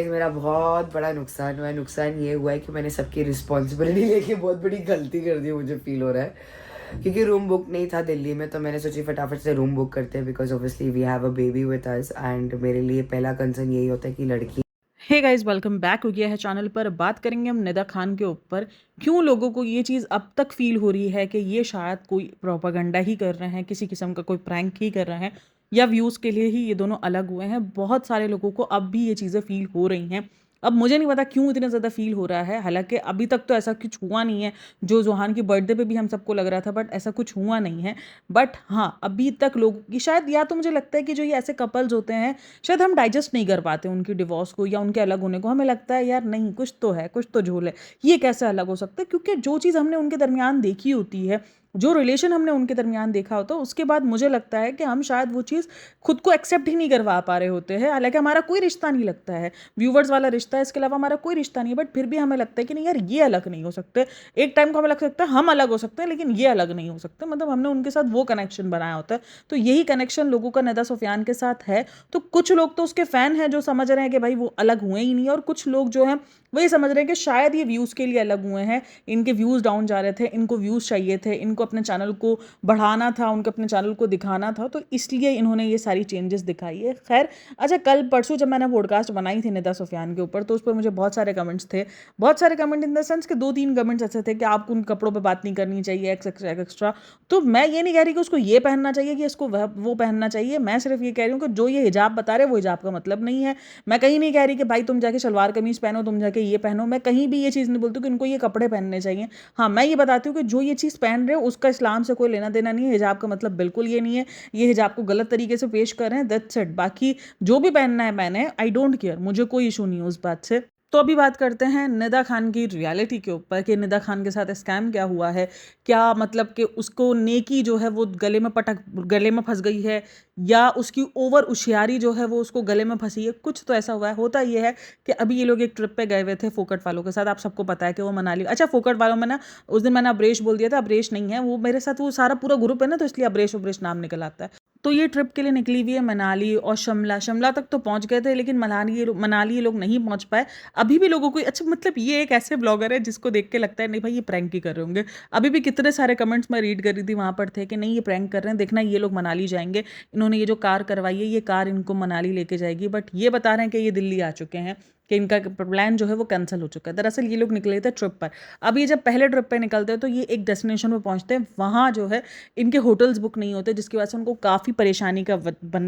मेरा बहुत बड़ा नुकसान हुआ है। नुकसान ये हुआ है कि मैंने सबकी रिस्पॉन्सिबिलिटी लेके बहुत बड़ी गलती कर दी, मुझे फील हो रहा है। क्योंकि रूम बुक नहीं था दिल्ली में, तो मैंने सोची फटाफट से रूम बुक करते हैं, because obviously we have a baby with us and मेरे लिए पहला कंसर्न यही होता है कि लड़की। हे गाइस, वेलकम बैक हो गया है चैनल पर। बात करेंगे हम निदा खान के ऊपर। क्यों लोगों को ये चीज़ अब तक फील हो रही है कि ये शायद कोई प्रोपागेंडा ही कर रहे हैं, किसी किस्म का कोई प्रैंक ही कर रहे हैं, या व्यूज़ के लिए ही ये दोनों अलग हुए हैं। बहुत सारे लोगों को अब भी ये चीज़ें फील हो रही हैं। अब मुझे नहीं पता क्यों इतना ज़्यादा फील हो रहा है, हालांकि अभी तक तो ऐसा कुछ हुआ नहीं है। जो जोहान की बर्थडे पे भी हम सबको लग रहा था, बट ऐसा कुछ हुआ नहीं है। बट हाँ, अभी तक लोगों की शायद, या तो मुझे लगता है कि जो ये ऐसे कपल्स होते हैं, शायद हम डाइजेस्ट नहीं कर पाते उनकी डिवोर्स को या उनके अलग होने को। हमें लगता है यार नहीं, कुछ तो है, कुछ तो झोल है, ये कैसे अलग हो सकता है। क्योंकि जो चीज़ हमने उनके दरमियान देखी होती है, जो रिलेशन हमने उनके दरमियान देखा होता है, उसके बाद मुझे लगता है कि हम शायद वो चीज़ खुद को एक्सेप्ट ही नहीं करवा पा रहे होते हैं। हालांकि हमारा कोई रिश्ता नहीं लगता है, व्यूवर्स वाला रिश्ता है, इसके अलावा हमारा कोई रिश्ता नहीं है, बट फिर भी हमें लगता है कि नहीं यार, ये अलग नहीं हो सकते। एक टाइम को हमें लग सकता है हम अलग हो सकते हैं, लेकिन ये अलग नहीं हो सकते। मतलब हमने उनके साथ वो कनेक्शन बनाया होता है। तो यही कनेक्शन लोगों का निदा सुफियान के साथ है। तो कुछ लोग तो उसके फैन हैं जो समझ रहे हैं कि भाई वो अलग हुए ही नहीं, और कुछ लोग जो हैं वो ये समझ रहे हैं कि शायद ये व्यूज़ के लिए अलग हुए हैं। इनके व्यूज़ डाउन जा रहे थे, इनको व्यूज़ चाहिए थे, इनको अपने चैनल को बढ़ाना था, उनके अपने चैनल को दिखाना था, तो इसलिए इन्होंने ये सारी चेंजेस दिखाई है। खैर, अच्छा, कल परसों जब मैंने पॉडकास्ट बनाई थी निदा सुफियान के ऊपर, तो उस पर मुझे बहुत सारे कमेंट्स थे। बहुत सारे कमेंट इन द सेंस के दो तीन कमेंट्स ऐसे थे कि आपको उन कपड़ों पर बात नहीं करनी चाहिए, एक्स्ट्रा एक्स्ट्रा। तो मैं ये नहीं कह रही कि उसको ये पहनना चाहिए, कि इसको वो पहनना चाहिए। मैं सिर्फ ये कह रही हूँ कि जो ये हिजाब बता रहे हैं वो हिजाब का मतलब नहीं है। मैं कहीं नहीं कह रही कि भाई तुम जाके सलवार कमीज पहनो, तुम जाके ये पहनो। मैं कहीं भी ये चीज़ नहीं बोलती कि उनको ये कपड़े पहनने चाहिए। हाँ, मैं ये बताती हूँ कि जो ये चीज़ पहन रहे हो उसका इस्लाम से कोई लेना देना नहीं है। हिजाब का मतलब बिल्कुल ये नहीं है, ये हिजाब को गलत तरीके से पेश कर रहे हैं, दैट्स इट। बाकी जो भी पहनना है पहने, आई डोंट केयर, मुझे कोई इशू नहीं है उस बात से। तो अभी बात करते हैं निदा खान की रियलिटी के ऊपर, कि निदा खान के साथ स्कैम क्या हुआ है। क्या मतलब कि उसको नेकी जो है वो गले में फंस गई है, या उसकी ओवर होशियारी जो है वो उसको गले में फंसी है। कुछ तो ऐसा हुआ है। होता ये है कि अभी ये लोग एक ट्रिप पे गए हुए थे फोकट वालों के साथ। आप सबको पता है कि वो मनाली, अच्छा फोकट वालों में ना, उस दिन मैंने अब्रेश बोल दिया था, अब्रेश नहीं है वो मेरे साथ, वो सारा पूरा ग्रुप है ना, तो इसलिए अब्रेश अब्रेश नाम निकल आता है। तो ये ट्रिप के लिए निकली हुई है मनाली और शिमला। शिमला तक तो पहुंच गए थे, लेकिन मनाली ये लोग नहीं पहुंच पाए। अभी भी लोगों को, अच्छा मतलब ये एक ऐसे ब्लॉगर है जिसको देख के लगता है नहीं भाई ये प्रैंक ही कर रहे होंगे। अभी भी कितने सारे कमेंट्स मैं रीड कर रही थी, वहां पर थे कि नहीं ये प्रैंक कर रहे हैं, देखना ये लोग मनाली जाएंगे, इन्होंने ये जो कार करवाई है ये कार इनको मनाली लेके जाएगी। बट ये बता रहे हैं कि ये दिल्ली आ चुके हैं, कि इनका प्लान जो है वो कैंसिल हो चुका है। दरअसल ये लोग निकले थे ट्रिप पर। अब ये जब पहले ट्रिप पे निकलते हैं तो ये एक डेस्टिनेशन पे पहुंचते हैं, वहाँ जो है इनके होटल्स बुक नहीं होते, जिसकी वजह से उनको काफ़ी परेशानी का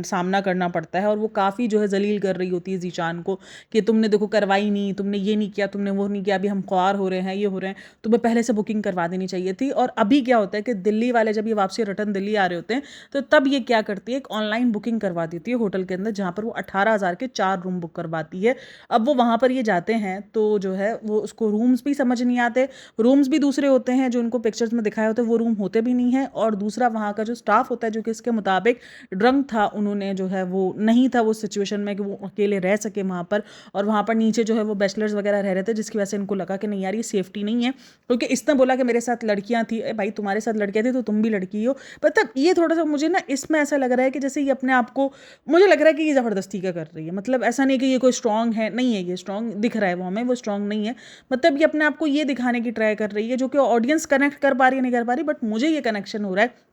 सामना करना पड़ता है। और वो काफ़ी जो है जलील कर रही होती है जीशान को, कि तुमने देखो करवाई नहीं, तुमने ये नहीं किया, तुमने वो नहीं किया, अभी हम ख्वार हो रहे हैं, ये हो रहे हैं, तुम्हें पहले से बुकिंग करवा देनी चाहिए थी। और अभी क्या होता है कि दिल्ली वाले जब ये वापसी रिटर्न दिल्ली आ रहे होते हैं, तो तब ये क्या करती है, एक ऑनलाइन बुकिंग करवा देती है होटल के अंदर, जहाँ पर वो 18,000 के 4 रूम बुक करवाती है। अब वो वहाँ पर ये जाते हैं तो जो है वो उसको रूम्स भी समझ नहीं आते, रूम्स भी दूसरे होते हैं, जो उनको पिक्चर्स में दिखाए होते हैं वो रूम होते भी नहीं है। और दूसरा वहाँ का जो स्टाफ होता है, जो कि इसके मुताबिक ड्रंक था, उन्होंने जो है वो नहीं था वो सिचुएशन में कि वो अकेले रह सके वहाँ पर। और वहाँ पर नीचे जो है वो बैचलर्स वगैरह रह रहे थे, जिसकी वजह से इनको लगा कि नहीं यार ये सेफ्टी नहीं है। क्योंकि इसने बोला कि मेरे साथ लड़कियां थी। भाई तुम्हारे साथ लड़कियां थी तो तुम भी लड़की हो। मतलब ये थोड़ा सा मुझे ना इसमें ऐसा लग रहा है कि जैसे ये अपने आप को, मुझे लग रहा है कि ये ज़बरदस्ती का कर रही है। मतलब ऐसा नहीं कि ये कोई स्ट्रांग है, नहीं है, ये स्ट्रांग दिख रहा है वो हमें, वो स्ट्रांग नहीं है। मतलब ये अपने आप को ये दिखाने की ट्राई कर रही है, जो कि ऑडियंस कनेक्ट कर पा रही है नहीं कर पा रही, बट मुझे ये कनेक्शन हो रहा है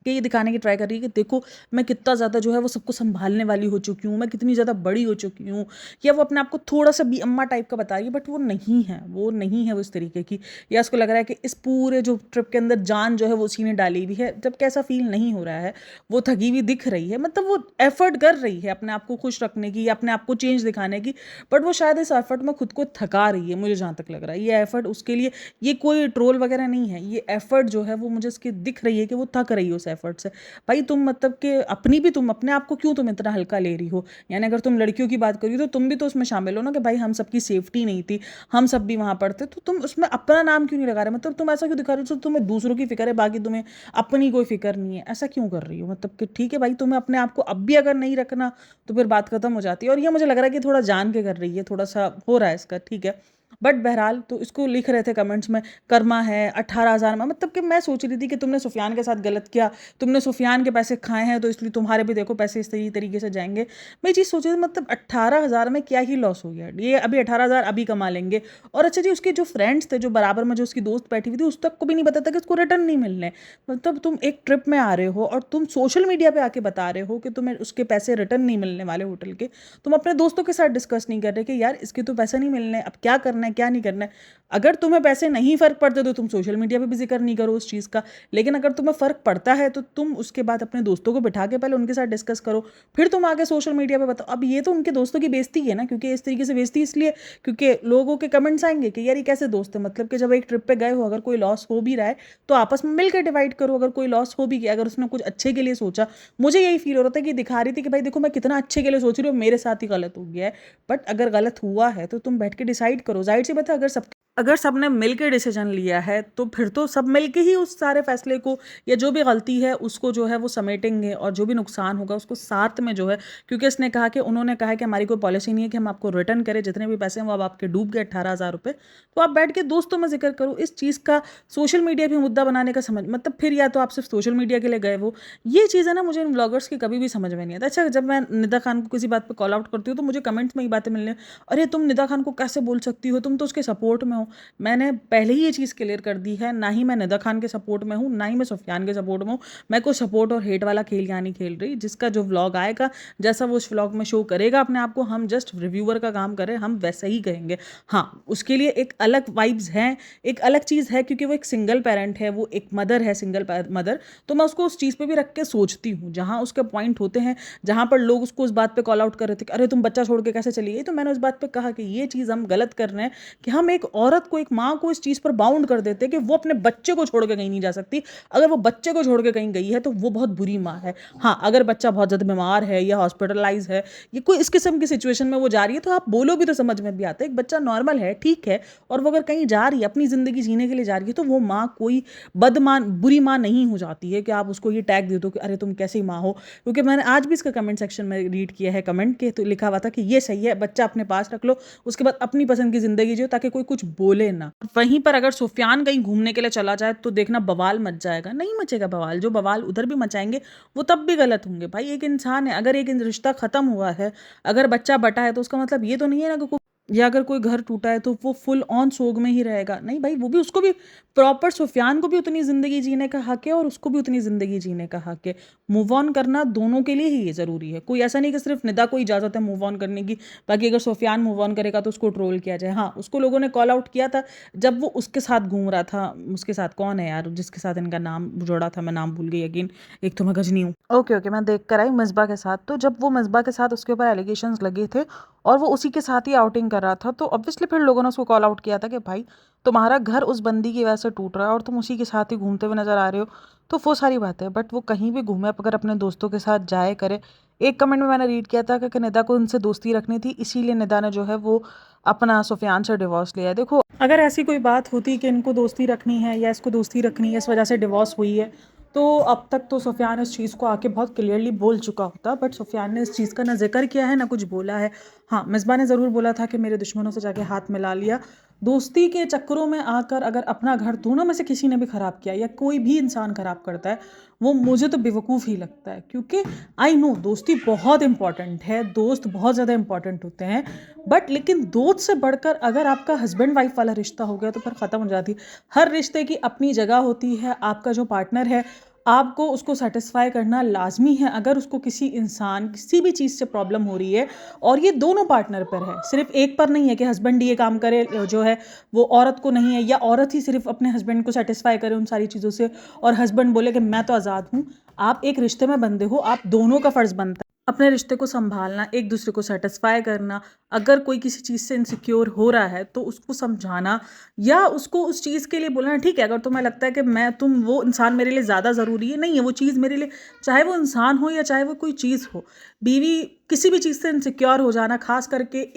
कि ये दिखाने की ट्राई कर रही है कि देखो मैं कितना ज़्यादा जो है वो सबको संभालने वाली हो चुकी हूँ, मैं कितनी ज़्यादा बड़ी हो चुकी हूँ। या वो अपने आप को थोड़ा सा भी अम्मा टाइप का बता रही है, बट वो नहीं है, वो नहीं है वो इस तरीके की। या उसको लग रहा है कि इस पूरे जो ट्रिप के अंदर जान जो है वो उसी ने डाली हुई है, जबकि ऐसा फील नहीं हो रहा है। वो थकी हुई दिख रही है, मतलब वो एफर्ट कर रही है अपने आप को खुश रखने की या अपने आप को चेंज दिखाने की। बट वो शायद इस एफर्ट में खुद को थका रही है, मुझे जहाँ तक लग रहा है। ये एफर्ट उसके लिए, ये कोई ट्रोल वगैरह नहीं है, ये एफर्ट जो है वो मुझे इसकी दिख रही है कि वो थक रही है उस एफर्ट से। भाई तुम मतलब कि अपनी भी, तुम अपने आप को क्यों तुम इतना हल्का ले रही हो। यानी अगर तुम लड़कियों की बात करी तो तुम भी तो उसमें शामिल हो ना, कि भाई हम सबकी सेफ्टी नहीं थी, हम सब भी वहां पर थे, तो तुम उसमें अपना नाम क्यों नहीं लगा रहे। मतलब तुम ऐसा क्यों दिखा रहे हो, तो तुम्हें दूसरों की फिक्र है, बाकी तुम्हें अपनी कोई फिक्र नहीं है। ऐसा क्यों कर रही हो। मतलब कि ठीक है भाई, तुम्हें अपने आप को अब भी अगर नहीं रखना तो फिर बात खत्म हो जाती है। और ये मुझे लग रहा है कि थोड़ा जान के कर रही है, थोड़ा सा हो रहा है इसका, ठीक है। बट बहरहाल तो इसको लिख रहे थे कमेंट्स में कर्मा है 18,000 में, मतलब कि मैं सोच रही थी कि तुमने सुफियान के साथ गलत किया, तुमने सुफियान के पैसे खाए हैं तो इसलिए तुम्हारे भी देखो पैसे इस तरीके से जाएंगे। मैं ये चीज़ सोच रही थी मतलब 18,000 में क्या ही लॉस हो गया, ये अभी 18,000 अभी कमा लेंगे। और अच्छा जी, उसके जो फ्रेंड्स थे, जो बराबर में जो उसकी दोस्त बैठी हुई थी, उस तक को भी नहीं पता था कि उसको रिटर्न नहीं मिलने। मतलब तुम एक ट्रिप में आ रहे हो और तुम सोशल मीडिया पे आके बता रहे हो कि तुम्हें उसके पैसे रिटर्न नहीं मिलने वाले होटल के, तुम अपने दोस्तों के साथ डिस्कस नहीं कर रहे कि यार इसके तो पैसे नहीं मिलने, अब क्या करना है क्या नहीं करना है। अगर तुम्हें पैसे नहीं फ़र्क पड़ते तो तुम सोशल मीडिया पे भी जिक्र नहीं करो उस चीज़ का, लेकिन अगर तुम्हें फ़र्क पड़ता है तो तुम उसके बाद अपने दोस्तों को बिठा के पहले उनके साथ डिस्कस करो, फिर तुम आगे सोशल मीडिया पे बताओ। अब ये तो उनके दोस्तों की बेइज्जती है ना, क्योंकि इस तरीके से बेइज्जती इसलिए क्योंकि लोगों के कमेंट्स आएंगे कि यार ये कैसे दोस्त है, मतलब कि जब एक ट्रिप पे गए हो, अगर कोई लॉस हो भी रहा है तो आपस में मिलकर डिवाइड करो। अगर कोई लॉस हो भी गया, अगर उसने कुछ अच्छे के लिए सोचा, मुझे यही फील हो रहा था कि दिखा रही थी कि भाई देखो मैं कितना अच्छे के लिए सोच रही हूँ, मेरे साथ ही गलत हो गया है। बट अगर गलत हुआ है तो तुम बैठ के डिसाइड करो। जाहिर सी बात है, अगर सबने मिल के डिसीजन लिया है तो फिर तो सब मिल के ही उस सारे फैसले को या जो भी गलती है उसको जो है वो समेटेंगे, और जो भी नुकसान होगा उसको साथ में जो है, क्योंकि इसने कहा कि उन्होंने कहा कि हमारी कोई पॉलिसी नहीं है कि हम आपको रिटर्न करें, जितने भी पैसे हैं वो अब आपके डूब गए 18,000 रुपये, तो आप बैठ के दोस्तों में जिक्र करो इस चीज़ का। सोशल मीडिया भी मुद्दा बनाने का समझ, मतलब फिर या तो आप सिर्फ सोशल मीडिया के लिए गए वो, ये चीज़ है ना, मुझे इन ब्लॉगर्स की कभी भी समझ में नहीं आता। अच्छा, जब मैं निदा खान को किसी बात पर कॉल आउट करती हूँ तो मुझे कमेंट्स में ही बातें मिलने, अरे तुम निदा खान को कैसे बोल सकती हो, तुम तो उसके सपोर्ट में हो। मैंने पहले ही ये चीज़ क्लियर कर दी है, ना ही मैं निदा खान के सपोर्ट में हूँ, ना ही मैं सुफियान के सपोर्ट में हूँ। मैं कोई सपोर्ट और हेट वाला खेल यहाँ नहीं खेल रही। जिसका जो व्लॉग आएगा, जैसा वो उस व्लॉग में शो करेगा अपने आप को, हम जस्ट रिव्यूअर का काम करें, हम वैसे ही कहेंगे। हाँ, उसके लिए एक अलग वाइब्स हैं, एक अलग चीज़ है, क्योंकि वो एक सिंगल पेरेंट है, वो एक मदर है, सिंगल मदर। तो मैं उसको उस चीज़ पर भी रख के सोचती हूँ, जहाँ उसके पॉइंट होते हैं, जहाँ पर लोग उसको उस बात पर कॉल आउट कर रहे थे कि अरे तुम बच्चा छोड़ के कैसे चली गई, तो मैंने उस बात पर कहा कि ये चीज़ हम गलत कर रहे हैं कि हम एक औरत को, एक माँ को इस चीज़ पर बाउंड कर देते हैं कि वो अपने बच्चे को छोड़ के कहीं नहीं जा सकती। अगर वो बच्चे को छोड़ के कहीं गई है तो वो बहुत बुरी माँ है। हाँ, अगर बच्चा बहुत ज़्यादा बीमार है या हॉस्पिटलाइज है, ये कोई इस किस्म की सिचुएशन में वो जा रही है, तो आप बोलो भी तो समझ में भी आता है। एक बच्चा नॉर्मल है, ठीक है, और वो अगर कहीं जा रही है, अपनी ज़िंदगी जीने के लिए जा रही है, तो वो माँ कोई बुरी माँ नहीं हो जाती है कि आप उसको ये टैग दे दो कि अरे तुम कैसी माँ हो। क्योंकि मैंने आज भी इसका कमेंट सेक्शन में रीड किया है कमेंट के, तो लिखा हुआ था कि ये सही है, बच्चा अपने पास रख लो, उसके बाद अपनी पसंद की ज़िंदगी जियो, ताकि कोई कुछ बोले ना। वहीं पर अगर सुफियान कहीं घूमने के लिए चला जाए तो देखना बवाल मच जाएगा। नहीं मचेगा बवाल, जो बवाल उधर भी मचाएंगे वो तब भी गलत होंगे। भाई एक इंसान है, अगर एक रिश्ता ख़त्म हुआ है, अगर बच्चा बटा है, तो उसका मतलब ये तो नहीं है ना कि या अगर कोई घर टूटा है तो वो फुल ऑन सोग में ही रहेगा। नहीं भाई, वो भी, उसको भी प्रॉपर, सुफियान को भी उतनी ज़िंदगी जीने का हक है और उसको भी उतनी ज़िंदगी जीने का हक है। मूव ऑन करना दोनों के लिए ही ये ज़रूरी है। कोई ऐसा नहीं कि सिर्फ निदा को इजाज़त है मूव ऑन करने की, बाकी अगर सुफियान मूव ऑन करेगा तो उसको ट्रोल किया जाए। हाँ, उसको लोगों ने कॉल आउट किया था जब वो उसके साथ घूम रहा था। उसके साथ कौन है यार जिसके साथ इनका नाम जोड़ा था, मैं नाम भूल गई अगेन। एक तो मैं गजनी हूँ। ओके ओके, मैं देख कर आई मिसबा के साथ। तो जब वो मिसबा के साथ उसके ऊपर एलिगेशंस लगे थे और वो उसी के साथ ही आउटिंग कर रहा था, तो ऑब्वियसली फिर लोगों ने उसको कॉल आउट किया था कि भाई तुम्हारा घर उस बंदी की वजह से टूट रहा है और तुम उसी के साथ ही घूमते हुए नजर आ रहे हो। तो वो सारी बात है, बट वो कहीं भी घूमे, अगर अपने दोस्तों के साथ जाए करे। एक कमेंट में मैंने रीड किया था कि निदा को उनसे दोस्ती रखनी थी, इसीलिए निदा ने जो है वो अपना सुफियान से डिवोर्स लिया है। देखो, अगर ऐसी कोई बात होती कि इनको दोस्ती रखनी है या इसको दोस्ती रखनी है, इस वजह से डिवोर्स हुई है, तो अब तक तो सुफियान इस चीज़ को आके बहुत क्लियरली बोल चुका होता। बट सुफियान ने इस चीज़ का ना जिक्र किया है, ना कुछ बोला है। हाँ, मिसबा ने ज़रूर बोला था कि मेरे दुश्मनों से जाके हाथ मिला लिया। दोस्ती के चक्करों में आकर अगर अपना घर दोनों में से किसी ने भी ख़राब किया, या कोई भी इंसान ख़राब करता है, वो मुझे तो बेवकूफ़ ही लगता है। क्योंकि आई नो दोस्ती बहुत इंपॉर्टेंट है, दोस्त बहुत ज़्यादा इंपॉर्टेंट होते हैं, बट लेकिन दोस्त से बढ़कर अगर आपका हस्बैंड वाइफ वाला रिश्ता हो गया तो फिर ख़त्म हो जाती। हर रिश्ते की अपनी जगह होती है। आपका जो पार्टनर है, आपको उसको सेटिस्फाई करना लाजमी है। अगर उसको किसी इंसान, किसी भी चीज़ से प्रॉब्लम हो रही है, और ये दोनों पार्टनर पर है, सिर्फ एक पर नहीं है कि हस्बैंड ये काम करे जो है वो औरत को नहीं है, या औरत ही सिर्फ अपने हस्बैंड को सेटिस्फाई करे उन सारी चीज़ों से और हस्बैंड बोले कि मैं तो आज़ाद हूँ। आप एक रिश्ते में बंधे हो, आप दोनों का फ़र्ज़ बनता है अपने रिश्ते को संभालना, एक दूसरे को सेटिस्फाई करना। अगर कोई किसी चीज़ से इनसिक्योर हो रहा है तो उसको समझाना, या उसको उस चीज़ के लिए बोलना ठीक है, अगर तुम्हें लगता है कि वो इंसान मेरे लिए ज़्यादा ज़रूरी है, नहीं है वो चीज़ मेरे लिए, चाहे वो इंसान हो या चाहे वो कोई चीज़ हो। बीवी किसी भी चीज़ से इनसिक्योर हो जाना, खास करके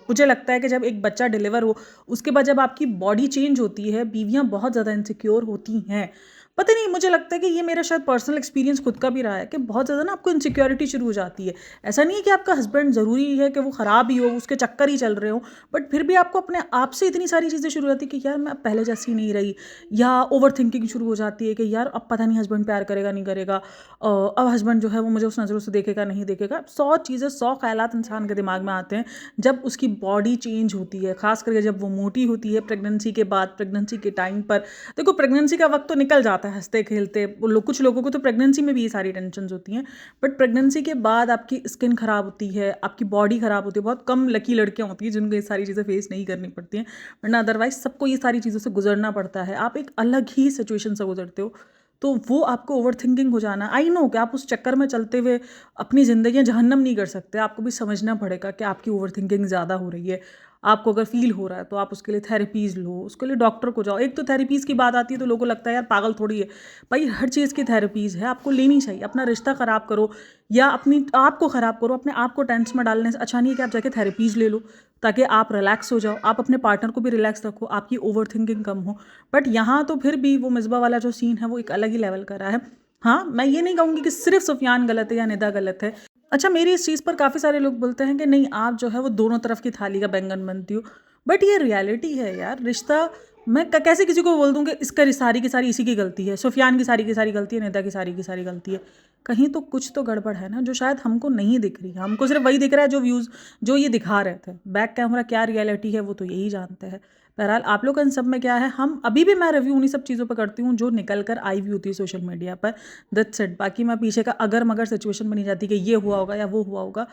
मुझे लगता है कि जब एक बच्चा डिलीवर हो, उसके बाद जब आपकी बॉडी चेंज होती है, बीवियाँ बहुत ज़्यादा इनसिक्योर होती हैं। पता नहीं, मुझे लगता है कि ये मेरा शायद पर्सनल एक्सपीरियंस खुद का भी रहा है कि बहुत ज़्यादा ना आपको इनसिक्योरिटी शुरू हो जाती है। ऐसा नहीं है कि आपका हस्बैंड ज़रूरी है कि वो ख़राब ही हो, उसके चक्कर ही चल रहे हो, बट फिर भी आपको अपने आप से इतनी सारी चीज़ें शुरू हो जाती है कि यार मैं अब पहले जैसी नहीं रही, या ओवर थिंकिंग शुरू हो जाती है कि यार अब पता नहीं हस्बैंड प्यार करेगा नहीं करेगा, अब हस्बैंड जो है वो मुझे उस नज़रों से देखेगा नहीं देखेगा। 100 चीज़ें, 100 ख़यालात इंसान के दिमाग में आते हैं जब उसकी बॉडी चेंज होती है, ख़ास करके जब वो मोटी होती है प्रेगनेंसी के बाद, प्रेगनेंसी के टाइम पर। देखो, प्रेगनेंसी का वक्त तो निकल जाता है हंसते खेलते, कुछ लोगों को तो प्रेगनेंसी में भी ये सारी टेंशन होती हैं, बट प्रेगनेंसी के बाद आपकी स्किन ख़राब होती है, आपकी बॉडी ख़राब होती है। बहुत कम लकी लड़कियां होती हैं जिनको ये सारी चीज़ें फेस नहीं करनी पड़ती हैं, वरना अदरवाइज सबको ये सारी चीज़ों से गुजरना पड़ता है। आप एक अलग ही सिचुएशन से गुजरते हो, तो वो आपको ओवर थिंकिंग हो जाना, आई नो कि आप उस चक्कर में चलते हुए अपनी ज़िंदगी जहन्नम नहीं कर सकते। आपको भी समझना पड़ेगा कि आपकी ओवर थिंकिंग ज़्यादा हो रही है। आपको अगर फ़ील हो रहा है तो आप उसके लिए थेरेपीज़ लो, उसके लिए डॉक्टर को जाओ। एक तो थेरेपीज़ की बात आती है तो लोगों को लगता है यार पागल थोड़ी है। भाई, हर चीज़ की थेरेपीज़ है, आपको लेनी चाहिए। अपना रिश्ता ख़राब करो या अपनी आप को ख़राब करो, अपने आप को टेंस में डालने से अच्छा नहीं है कि आप जाके थेरेपीज़ ले लो, ताकि आप रिलैक्स हो जाओ, आप अपने पार्टनर को भी रिलैक्स रखो, आपकी ओवर थिंकिंग कम हो। बट यहाँ तो फिर भी वो मिसबा वाला जो सीन है वो एक अलग ही लेवल का रहा है। हाँ, मैं ये नहीं कहूँगी कि सिर्फ सुफियान गलत है या निदा गलत है। अच्छा, मेरी इस चीज़ पर काफ़ी सारे लोग बोलते हैं कि नहीं, आप जो है वो दोनों तरफ की थाली का बैंगन बनती हो, बट ये रियलिटी है यार। रिश्ता, मैं कैसे किसी को बोल दूँ कि इसका सारी की सारी इसी की गलती है, सुफियान की सारी गलती है, निदा की सारी गलती है। कहीं तो कुछ तो गड़बड़ है ना, जो शायद हमको नहीं दिख रही है। हमको सिर्फ वही दिख रहा है जो व्यूज़, जो ये दिखा रहे थे। बैक कैमरा क्या रियलिटी है वो तो यही जानते हैं। बहरहाल, आप लोग का इन सब में क्या है, हम अभी भी मैं रिव्यू उन्हीं सब चीज़ों पर करती हूँ जो निकल कर आई हुई होती है सोशल मीडिया पर। That's it. बाकी मैं पीछे का अगर मगर सिचुएशन में नहीं जाती कि ये हुआ होगा या वो हुआ होगा।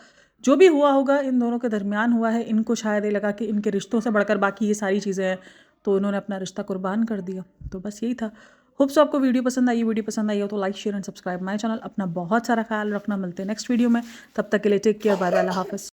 जो भी हुआ होगा इन दोनों के दरमियान हुआ है। इनको शायद ये लगा कि इनके रिश्तों से बढ़कर बाकी ये सारी चीज़ें हैं, तो इन्होंने अपना रिश्ता कुर्बान कर दिया। तो बस यही था। होप सो आपको वीडियो पसंद आई हो तो like share and subscribe my channel. अपना बहुत सारा ख्याल रखना। मिलते हैं नेक्स्ट वीडियो में, तब तक के लिए टेक केयर, बाय बाय, अल्लाह हाफ़िज़।